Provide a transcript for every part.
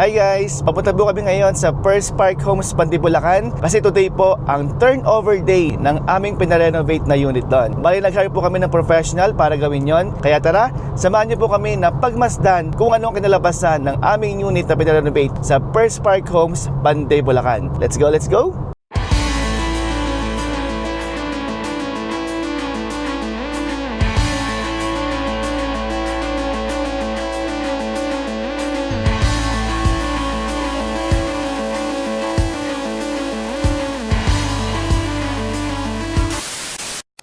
Hi guys! Papunta po kami ngayon sa First Park Homes, Pandi, Bulacan kasi today po ang turnover day ng aming pinarenovate na unit doon. Bali, nag-hire po kami ng professional para gawin yon. Kaya tara, samahan niyo po kami na pagmasdan kung anong kinalabasan ng aming unit na pinarenovate sa First Park Homes, Pandi, Bulacan. Let's go, let's go!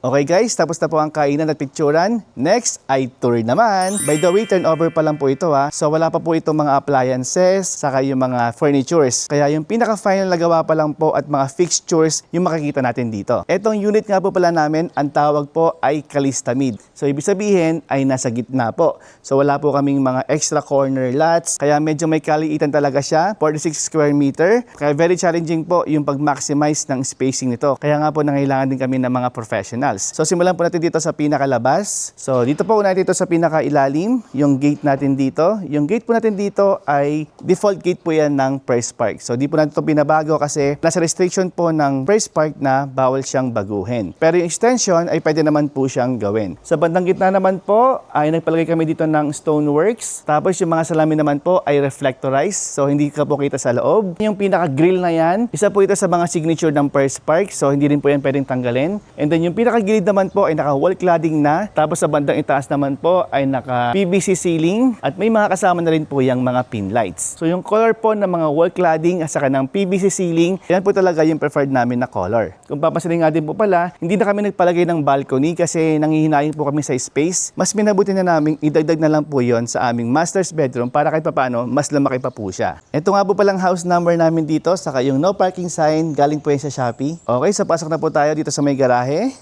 Okay guys, tapos na po ang kainan at picturan. Next ay tour naman. By the way, turnover pa lang po ito ha. So wala pa po itong mga appliances, saka yung mga furnitures. Kaya yung pinaka-final na gawa pa lang po at mga fixtures yung makikita natin dito. Etong unit nga po pala namin, ang tawag po ay Calista Mid. So ibig sabihin ay nasa gitna po. So wala po kaming mga extra corner lots. Kaya medyo may kaliitan talaga siya. 46 square meter. Kaya very challenging po yung pag-maximize ng spacing nito. Kaya nga po nangailangan din kami ng mga professional. So simulan po natin dito sa pinakalabas. So dito po unahin dito sa pinakailalim, yung gate natin dito. Yung gate po natin dito ay default gate po yan ng First Park. So di po natin ito binabago kasi nasa restriction po ng First Park na bawal siyang baguhin. Pero yung extension ay pwede naman po siyang gawin. Sa bandang gitna naman po ay nagpalagay kami dito ng stoneworks. Tapos yung mga salamin naman po ay reflectorized. So hindi ka po kita sa loob. Yung pinaka-grill na yan, isa po ito sa mga signature ng First Park. So hindi rin po yan pwedeng tanggalin. And then yung pinaka-gilid naman po ay naka-wall cladding na. Tapos sa bandang itaas naman po ay naka-PVC ceiling. At may mga kasama na rin po yung mga pin lights. So yung color po ng mga wall cladding at saka ng PVC ceiling, yan po talaga yung preferred namin na color. Kung papansinin nga din po pala, hindi na kami nagpalagay ng balcony kasi nanghihinayin po kami sa space. Mas minabuti na namin idagdag na lang po yon sa aming master's bedroom para kahit papaano mas lumaki pa po siya. Ito nga po palang house number namin dito, saka yung no parking sign, galing po yan sa Shopee. Okay, so pasok na po tayo dito sa may garahe.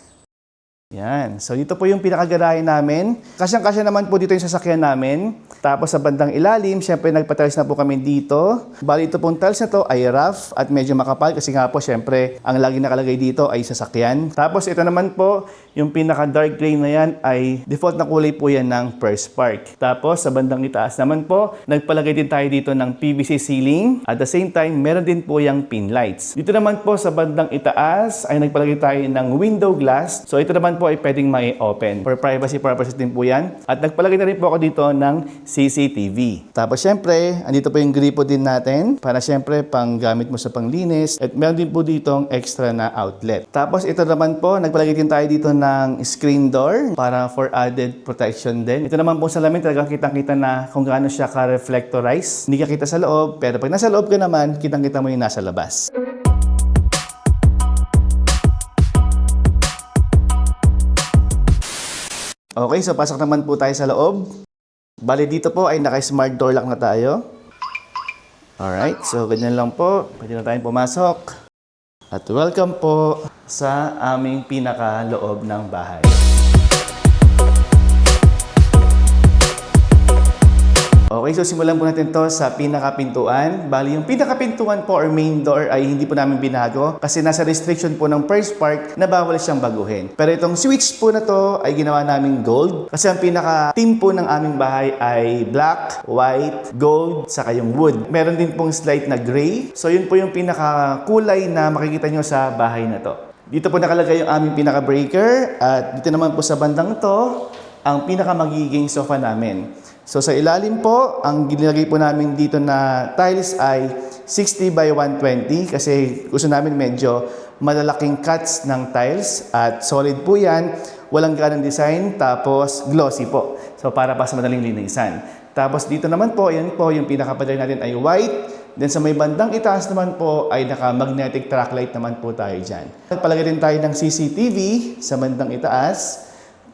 Yan. So dito po yung pinakagarahe namin. Kasyang-kasya naman po dito yung sasakyan namin. Tapos sa bandang ilalim, syempre nagpa-tiles na po kami dito. Bali ito pong tiles na to ay rough at medyo makapal kasi nga po syempre ang lagi nakalagay dito ay sasakyan. Tapos ito naman po, yung pinaka-dark gray na yan ay default na kulay po yan ng First Park. Tapos sa bandang itaas naman po, nagpalagay din tayo dito ng PVC ceiling. At the same time, meron din po yung pin lights. Dito naman po sa bandang itaas ay nagpalagay tayo ng window glass. So ito naman po ay pwedeng may open. For privacy purposes din po yan. At nagpalagay na rin po ako dito ng CCTV. Tapos syempre, andito po yung gripo din natin para syempre pang gamit mo sa panglinis. At meron din po ditong extra na outlet. Tapos ito naman po, nagpalagay din tayo dito ng screen door para for added protection din. Ito naman po sa salamin talagang kitang-kita na kung gaano siya ka-reflectorize. Hindi ka kita sa loob, pero pag nasa loob ka naman, kitang-kita mo yung nasa labas. Okay, so pasok naman po tayo sa loob. Bali dito po ay naka-smart door lock na tayo. Alright, so ganyan lang po. Pwede na tayong pumasok. At welcome po sa aming pinaka-loob ng bahay. Okay, so simulan po natin to sa pinakapintuan. Bali, yung pinakapintuan po or main door ay hindi po namin binago kasi nasa restriction po ng First Park na bawal siyang baguhin. Pero itong switch po na to ay ginawa namin gold kasi ang pinaka-theme po ng aming bahay ay black, white, gold, saka yung wood. Meron din pong slight na gray. So yun po yung pinaka-kulay na makikita nyo sa bahay na to. Dito po nakalagay yung aming pinaka-breaker at dito naman po sa bandang to ang pinaka-magiging sofa namin. So sa ilalim po, ang ginilagay po namin dito na tiles ay 60 by 120 kasi gusto namin medyo malalaking cuts ng tiles at solid po yan, walang ganang design, tapos glossy po. So para pa sa madaling linisan. Tapos dito naman po, yan po yung pinaka-pader natin ay white. Then sa may bandang itaas naman po ay naka-magnetic track light naman po tayo dyan. Palagay din tayo ng CCTV sa bandang itaas.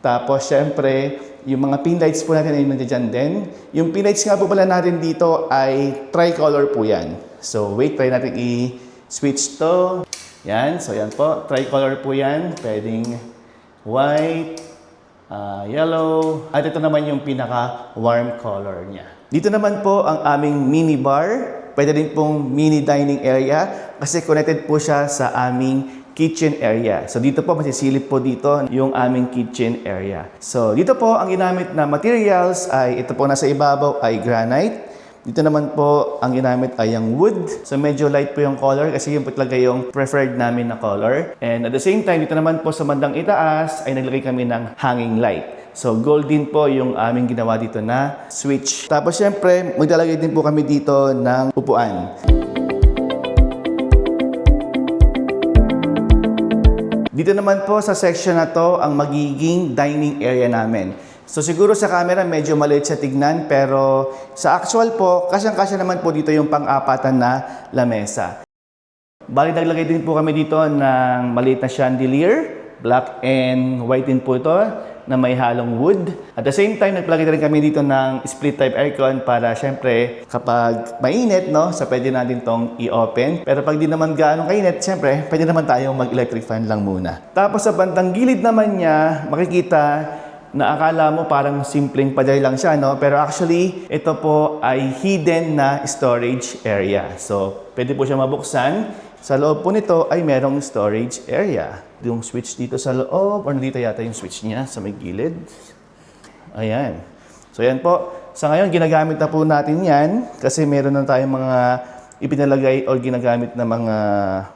Tapos syempre, yung mga pin lights po natin ay nandiyan din. Yung pin lights nga po pala natin dito ay tricolor po yan. So wait, try natin i-switch to. Yan, so yan po, tricolor po yan. Pwedeng white, yellow, at ito naman yung pinaka-warm color niya. Dito naman po ang aming mini bar. Pwede din pong mini dining area kasi connected po siya sa aming kitchen area. So dito po, masisilip po dito yung aming kitchen area. So dito po, ang ginamit na materials ay ito po nasa ibabaw ay granite. Dito naman po, ang ginamit ay yung wood. So medyo light po yung color kasi yun po talaga yung preferred namin na color. And at the same time, dito naman po sa bandang itaas ay naglagay kami ng hanging light. So gold din po yung aming ginawa dito na switch. Tapos syempre, maglalagay din po kami dito ng upuan. Dito naman po sa section na to ang magiging dining area namin. So siguro sa camera medyo maliit siya tignan pero sa actual po, kasyang-kasya naman po dito yung pang-apatan na lamesa. Bali naglagay din po kami dito ng maliit na chandelier, black and white din po ito na may halong wood. At the same time, nagpalagay rin kami dito ng split type aircon para syempre kapag mainit, no, so pwede natin tong i-open. Pero pag di naman gaano kainit, syempre pwede naman tayong mag-electric fan lang muna. Tapos sa bandang gilid naman niya, makikita na akala mo parang simpleng pader lang siya, no? Pero actually, ito po ay hidden na storage area. So, pwede po siya mabuksan. Sa loob po nito ay merong storage area. Yung switch dito sa loob, or dito yata yung switch niya sa may gilid. Ayan. So, yan po. Sa ngayon, ginagamit na po natin yan kasi meron na tayong mga ipinalagay o ginagamit na mga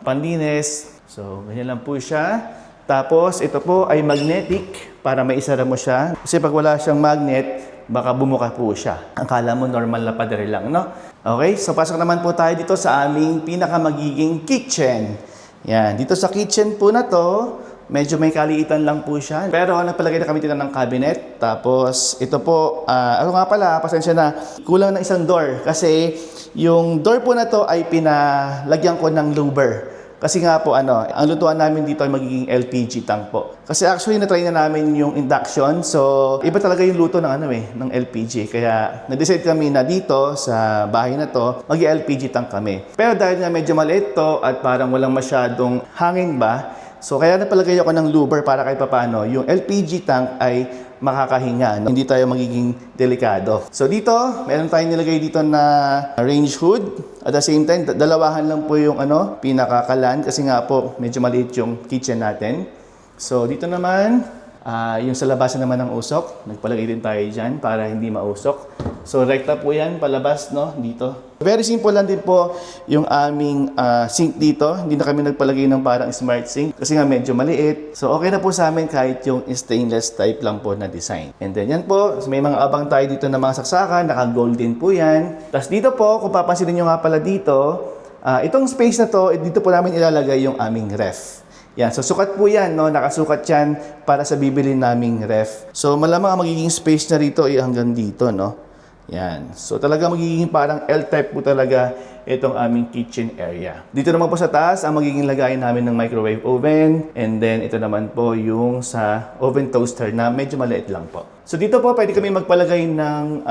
panlinis. So, ganyan lang po siya. Tapos, ito po ay magnetic para maisara mo siya. Kasi pag wala siyang magnet, baka bumuka po siya. Akala mo normal na pader lang, no? Okay, so pasok naman po tayo dito sa aming pinakamagiging kitchen. Yan, dito sa kitchen po na to, medyo may kaliitan lang po siya. Pero nagpalagay na kami dito ng cabinet. Tapos, ito po, ano nga pala, pasensya na, kulang na isang door. Kasi yung door po na to ay pinalagyan ko ng louver. Kasi nga po, ang lutuan namin dito ay magiging LPG tank po. Kasi actually, na-try na namin yung induction. So, iba talaga yung luto ng, ng LPG. Kaya, na-decide kami na dito, sa bahay na to, mag-LPG tank kami. Pero dahil nga medyo maliit to at parang walang masyadong hangin ba, so kaya napalagay ako ng louver para kahit papaano, yung LPG tank ay makakahinga, no? Hindi tayo magiging delikado. So dito, meron tayong nilagay dito na range hood. At the same time, dalawahan lang po yung pinakakalan kasi nga po medyo maliit yung kitchen natin. So dito naman, yung sa labasan naman ng usok, nagpalagay din tayo dyan para hindi mausok. So rekta po yan, palabas, no? Dito. Very simple lang din po yung aming sink dito. Hindi na kami nagpalagay ng parang smart sink kasi nga medyo maliit. So okay na po sa amin kahit yung stainless type lang po na design. And then yan po, may mga abang tayo dito na mga saksakan, naka-gold din po yan. Tapos dito po, kung papansinin nyo nga pala dito, itong space na to, dito po namin ilalagay yung aming ref. Yan, so sukat po yan, no? Nakasukat yan para sa bibili naming ref. So malamang ang magiging space na rito ay hanggang dito, no? Yan. So talaga magiging parang L-type po talaga itong aming kitchen area. Dito naman po sa taas, ang magiging lagayan namin ng microwave oven. And then ito naman po yung sa oven toaster na medyo maliit lang po. So dito po pwede kami magpalagay ng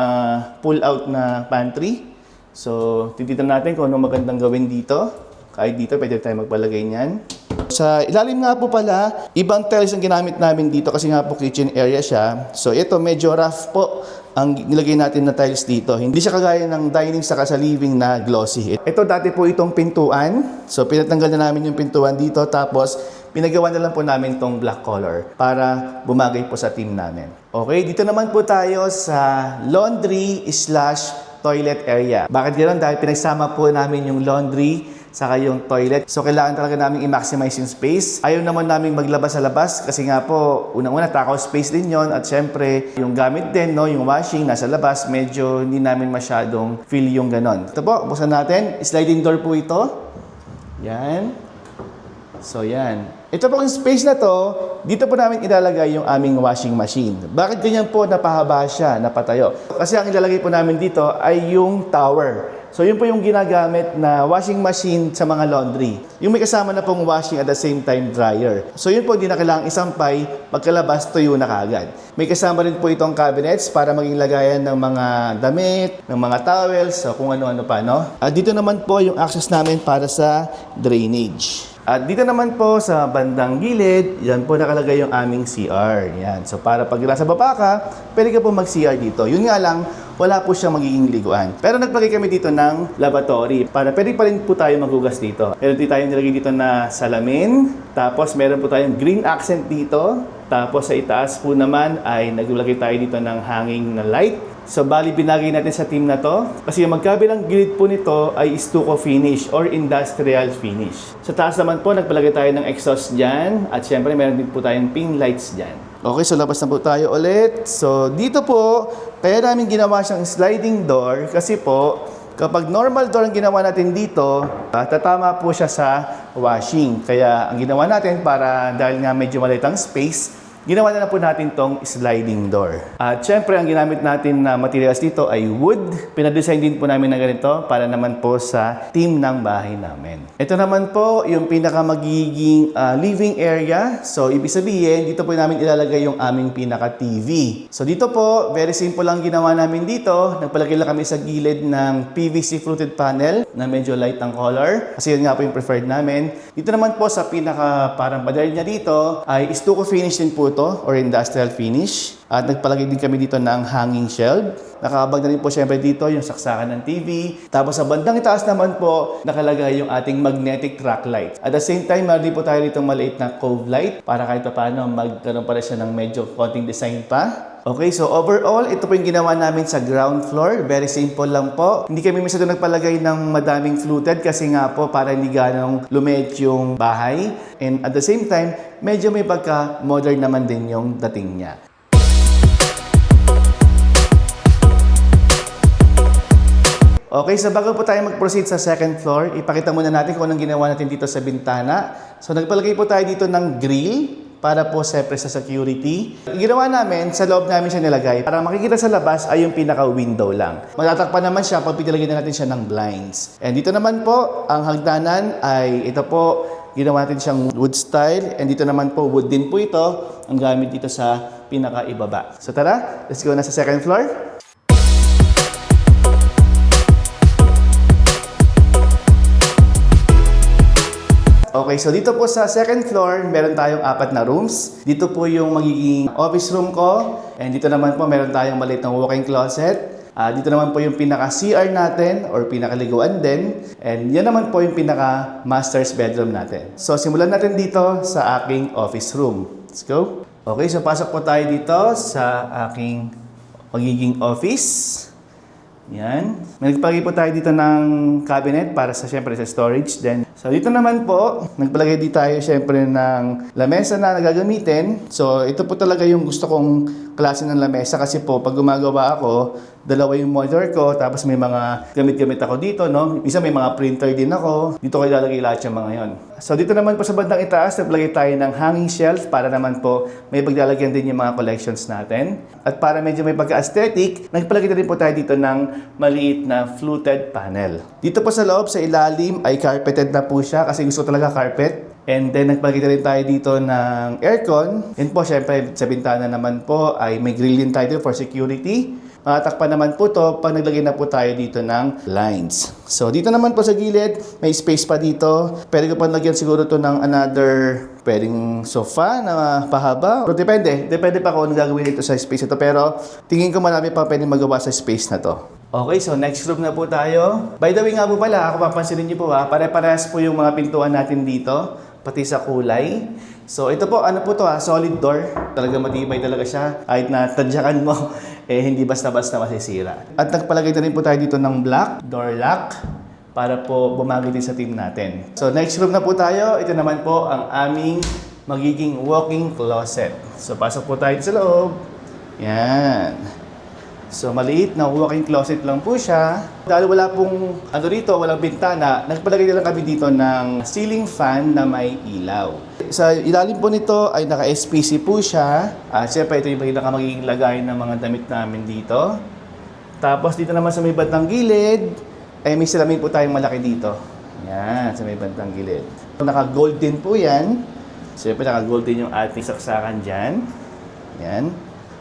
pull-out na pantry. So tititan natin kung ano magandang gawin dito. Kahit dito pwede tayo magpalagay niyan. Sa ilalim nga po pala, ibang tiles ang ginamit namin dito kasi nga po kitchen area siya. So ito medyo rough po ang nilagay natin na tiles dito. Hindi siya kagaya ng dining saka sa living na glossy. Ito dati po itong pintuan. So pinatanggal na namin yung pintuan dito tapos pinagawa na lang po namin itong black color para bumagay po sa team namin. Okay, dito naman po tayo sa laundry/toilet area. Bakit ganoon? Dahil pinagsama po namin yung laundry saka yung toilet. So, kailangan talaga namin i-maximize yung space. Ayaw naman namin maglabas sa labas kasi nga po, unang-una, takaw space din yon. At syempre, yung gamit din, no, yung washing, nasa labas, medyo hindi namin masyadong feel yung ganon. Ito po, buksan natin. Sliding door po ito. Yan. So, yan. Ito po yung space na to, dito po namin ilalagay yung aming washing machine. Bakit ganyan po napahaba siya, napatayo? Kasi ang ilalagay po namin dito ay yung tower. So, yun po yung ginagamit na washing machine sa mga laundry. Yung may kasama na pong washing at the same time dryer. So, yun po hindi na kailangang isampay, pagkalabas tuyo na kaagad. May kasama rin po itong cabinets para maging lagayan ng mga damit, ng mga towels, so kung ano-ano pa, no? At dito naman po yung access namin para sa drainage. At dito naman po sa bandang gilid, yan po nakalagay yung aming CR. Yan. So para pag nasa baba ka, pwede ka po mag-CR dito. Yun nga lang, wala po siyang magiging liguan. Pero nagplagay kami dito ng lavatory para pwede pa rin po tayo maghugas dito. Meron din tayong nilagay dito na salamin. Tapos meron po tayong green accent dito. Tapos sa itaas po naman ay naglagay tayo dito ng hanging na light. So bali binagay natin sa team na to kasi yung magkabilang gilid po nito ay stucco finish or industrial finish. Sa taas naman po nagpalagay tayo ng exhaust dyan at syempre meron din po tayong pin lights dyan. Okay, so labas na po tayo ulit. So dito po, kaya namin ginawa siyang sliding door kasi po kapag normal door ang ginawa natin dito, tatama po siya sa washing. Kaya ang ginawa natin para dahil nga medyo maliit ang space, ginawa na po natin tong sliding door. At syempre, ang ginamit natin na materials dito ay wood. Pinadesign din po namin na ganito para naman po sa team ng bahay namin. Ito naman po yung pinaka magiging living area. So, ibig sabihin, dito po namin ilalagay yung aming pinaka-TV. So, dito po, very simple lang ginawa namin dito. Nagpalagay lang kami sa gilid ng PVC fluted panel na medyo light ang color. Kasi yun nga po yung preferred namin. Dito naman po sa pinaka parang pader niya dito ay stucco finish din po or industrial finish. At nagpalagay din kami dito ng hanging shelf. Nakaabag na rin po syempre dito yung saksakan ng TV. Tapos sa bandang itaas naman po, nakalagay yung ating magnetic track light. At the same time, meron din po tayo dito maliit na cove light para kahit pa paano magkaroon pa rin siya ng medyo konting design pa. Okay, so overall, ito po yung ginawa namin sa ground floor. Very simple lang po. Hindi kami masyado nagpalagay ng madaming fluted kasi nga po para hindi ganong lumiit yung bahay. And at the same time, medyo may pagka-modern naman din yung dating niya. Okay, so bago po tayo mag-proceed sa second floor, ipakita muna natin kung anong ginawa natin dito sa bintana. So nagpalagay po tayo dito ng grill para po siyempre sa security. Ginawa namin, sa loob namin siya nilagay. Para makikita sa labas ay yung pinaka-window lang. Matatakpan naman siya pag pinilagyan na natin siya ng blinds. And dito naman po, ang hagdanan ay ito po, ginawa natin siyang wood style. And dito naman po, wood din po ito, ang gamit dito sa pinaka-ibaba. So tara, let's go na sa second floor. Okay, so dito po sa second floor, meron tayong 4 na rooms. Dito po yung magiging office room ko. And dito naman po, meron tayong maliit na walk-in closet. Dito naman po yung pinaka-CR natin or pinaka-liguan din. And yan naman po yung pinaka-master's bedroom natin. So, simulan natin dito sa aking office room. Let's go. Okay, so pasok po tayo dito sa aking magiging office. Yan. May nagpalagay po tayo dito ng cabinet para sa syempre sa storage din. So dito naman po, nagpalagay dito tayo syempre ng lamesa na gagamitin. So ito po talaga yung gusto kong klase ng lamesa kasi po pag gumagawa ako, dalawa yung monitor ko, tapos may mga gamit-gamit ako dito, no? Isa may mga printer din ako. Dito ko ilalagay lahat yung mga yon. So dito naman po sa bandang itaas, nagpalagay tayo ng hanging shelf para naman po may paglalagyan din yung mga collections natin. At para medyo may pagka-aesthetic, nagpalagay na rin po tayo dito ng maliit na fluted panel. Dito po sa loob, sa ilalim ay carpeted na po siya kasi gusto talaga carpet. And then nagpalagay na rin tayo dito ng aircon. And po syempre sa bintana naman po ay may grill din tayo for security. Matatakpan naman po to pag naglagay na po tayo dito ng blinds. So dito naman po sa gilid, may space pa dito. Pwede ko pa lagyan siguro to ng another pwedeng sofa na pahaba. So depende pa kung ano gagawin dito sa space ito. Pero tingin ko marami pa pwedeng magawa sa space na to. Okay, so next room na po tayo. By the way nga po pala, ako papansinin niyo po pare-parehas po yung mga pintuan natin dito, pati sa kulay. So ito po, ano po to solid door. Talaga matibay talaga siya. Kahit na tadyakan mo, hindi basta-basta masisira. At nagpalagay na rin po tayo dito ng black door lock para po bumagay din sa team natin. So next room na po tayo. Ito naman po ang aming magiging walk-in closet. So pasok po tayo sa loob. Yan. So maliit na walk-in closet lang po siya. Dahil wala pong rito, walang bintana, nagpalagay na lang kami dito ng ceiling fan na may ilaw. Sa ilalim po nito ay naka-SPC po siya. Siyempre ito yung magiging lagay ng mga damit namin dito. Tapos dito naman sa may bandang gilid, ay may salamin po tayong malaki dito. Yan, sa may bandang gilid. Naka-gold din po yan. Siyempre naka-gold din yung ating saksakan dyan. Yan.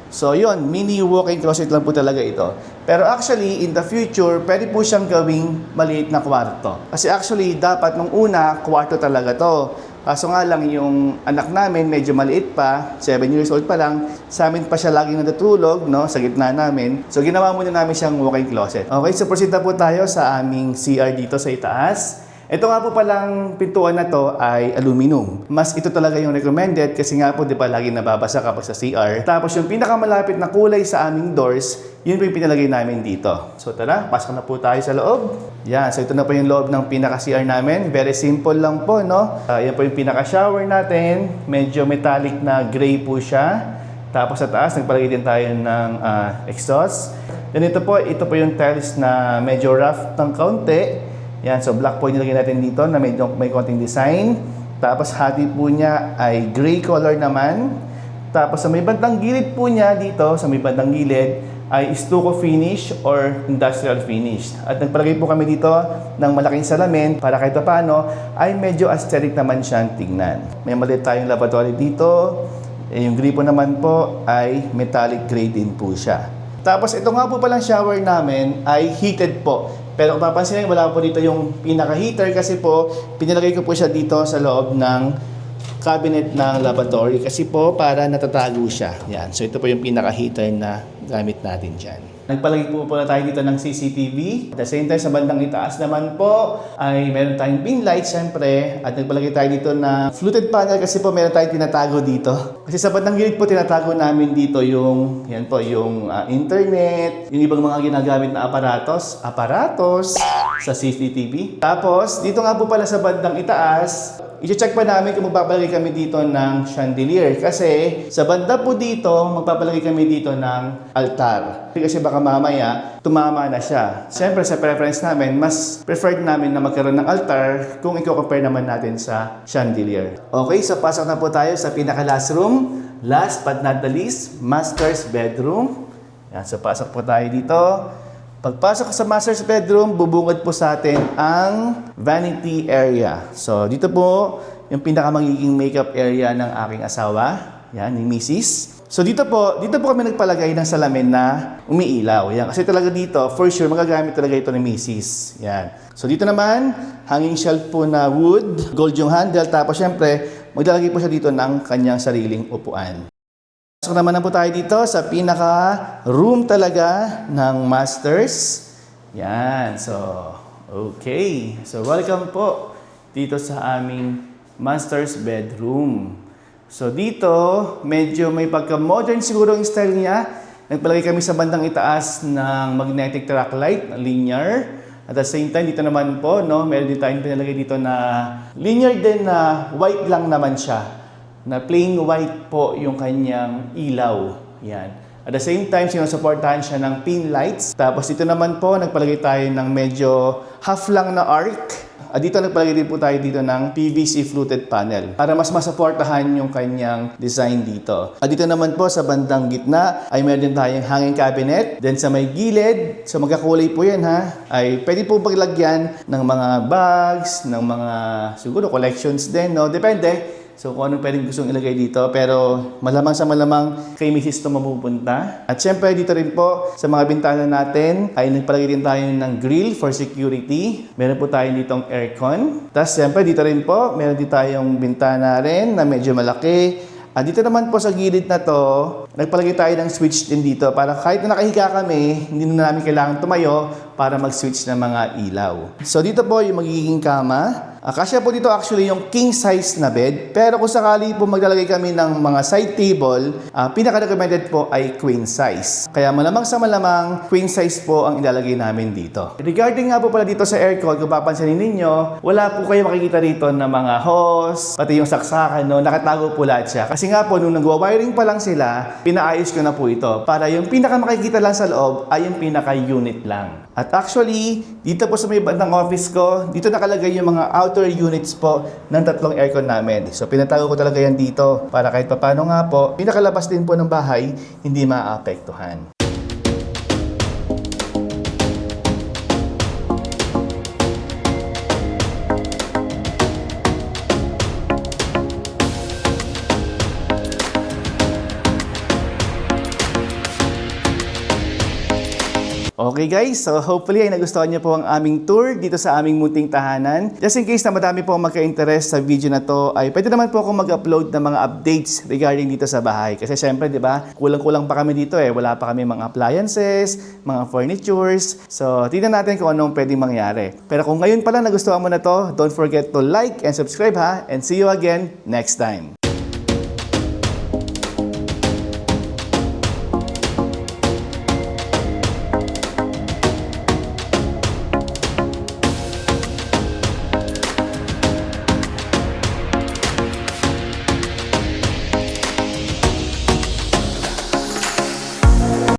So yun, mini walk-in closet lang po talaga ito. Pero actually, in the future, pwede po siyang gawing maliit na kwarto. Kasi actually, dapat nung una, kwarto talaga to. Kaso nga lang, yung anak namin, medyo maliit pa, 7 years old pa lang, sa amin pa siya laging natutulog, no, sa gitna namin. So ginawa muna namin siyang walk-in closet. Okay, so proceed na po tayo sa aming CR dito sa itaas. Ito nga po palang pintuan na to ay aluminum. Mas ito talaga yung recommended kasi nga po di ba lagi nababasa kapag sa CR. Tapos yung pinakamalapit na kulay sa aming doors, yun po yung pinalagay namin dito. So tara, pasok na po tayo sa loob. Yan, so ito na po yung loob ng pinaka-CR namin. Very simple lang po, no? Yan po yung pinaka-shower natin. Medyo metallic na gray po siya. Tapos sa taas, nagpalagay din tayo ng exhaust. Then ito po yung tiles na medyo rough ng kaunti. Yan, so black po yung nilagay natin dito na may konting design. Tapos hati po niya ay gray color naman. Tapos sa may bandang gilid po niya dito, sa may bandang gilid, ay stucco finish or industrial finish. At nagpalagay po kami dito ng malaking salamin para kahit paano ay medyo aesthetic naman siyang tingnan. May maliit tayong lavatory dito. Yung gripo naman po ay metallic gray din po siya. Tapos ito nga po palang shower namin ay heated po. Pero kung papansin nyo, wala po dito yung pinaka-heater kasi po pinilagay ko po siya dito sa loob ng cabinet ng lavatory kasi po para natatago siya. Yan. So ito po yung pinaka-heater na gamit natin dyan. Nagpalagay po pala tayo dito ng CCTV. At the same time, sa bandang itaas naman po ay meron tayong pin light syempre. At nagpalagay tayo dito na fluted panel kasi po meron tayong tinatago dito. Kasi sa bandang gilid po tinatago namin dito yung, yan po, yung internet, yung ibang mga ginagamit na aparatos sa CCTV. Tapos, dito nga po pala sa bandang itaas, i-check pa namin kung magpapalagay kami dito ng chandelier. Kasi sa banda po dito, magpapalagay kami dito ng altar. Kasi baka mamaya, tumama na siya. Siyempre sa preference namin, mas preferred namin na magkaroon ng altar kung i-compare naman natin sa chandelier. Okay, so pasok na po tayo sa pinaka-last room. Last but not the least, master's bedroom. Yan, so pasok po tayo dito. Pagpasok sa master's bedroom, bubungad po sa atin ang vanity area. So, dito po yung magiging makeup area ng aking asawa. Yan, ni Mrs. So, dito po kami nagpalagay ng salamin na umiilaw. Yan, kasi talaga dito, for sure, magagamit talaga ito ni Mrs. Yan. So, dito naman, hanging shelf po na wood, gold yung handle. Tapos, syempre, maglalagay po siya dito ng kanyang sariling upuan. So naman na po tayo dito sa pinaka-room talaga ng masters. Yan. So, okay. So, welcome po dito sa aming master's bedroom. So, dito, medyo may pagka-modern siguro yung style niya. Nagpalagay kami sa bandang itaas ng magnetic track light, linear. At the same time, dito naman po, no, meron din tayong pinalagay dito na linear din na white lang naman siya. Na plain white po yung kanyang ilaw. Yan. At the same time, sinusuportahan siya ng pin lights. Tapos dito naman po, nagpalagay tayo ng medyo half lang na arc. At dito nagpalagay din po tayo dito ng PVC fluted panel para mas masuportahan yung kanyang design dito. At dito naman po sa bandang gitna ay meron din tayong hanging cabinet. Then sa may gilid, so magkakulay po yan ha, ay pwede po paglagyan ng mga bags, ng mga siguro collections din, no? Depende. So kung anong pwedeng gustong ilagay dito. Pero malamang sa malamang kay Mrs. ito mapupunta. At syempre dito rin po sa mga bintana natin ay nagpalagay din tayo ng grill for security. Meron po tayo ditong aircon. Tapos syempre dito rin po meron din tayong bintana rin na medyo malaki. At dito naman po sa gilid na to, nagpalagay tayo ng switch din dito para kahit na nakahiga kami, hindi na namin kailangan tumayo para mag-switch ng mga ilaw. So dito po yung magiging kama. Kasya po dito actually yung king size na bed. Pero kung sakali po maglalagay kami ng mga side table, pinaka-recommended po ay queen size. Kaya malamang sa malamang, queen size po ang ilalagay namin dito. Regarding nga po pala dito sa aircon, kung papansinin ninyo, wala po kayo makikita rito na mga hose, pati yung saksakan, no, nakatago po lahat siya. Kasi nga po, nung nagwa-wiring pa lang sila, pinaayos ko na po ito. Para yung pinaka makikita lang sa loob ay yung pinaka-unit lang. At actually, dito po sa may bandang office ko, dito nakalagay yung mga outer units po ng tatlong aircon namin. So pinatago ko talaga yan dito para kahit papano nga po, pinakalabas din po ng bahay, hindi maapektuhan. Okay guys, so hopefully ay nagustuhan niyo po ang aming tour dito sa aming munting tahanan. Just in case na madami po magka-interest sa video na to, ay pwede naman po akong mag-upload ng mga updates regarding dito sa bahay. Kasi syempre, di ba, kulang-kulang pa kami dito eh. Wala pa kami mga appliances, mga furnitures. So, tingnan natin kung anong pwedeng mangyari. Pero kung ngayon pala nagustuhan mo na to, don't forget to like and subscribe ha. And see you again next time.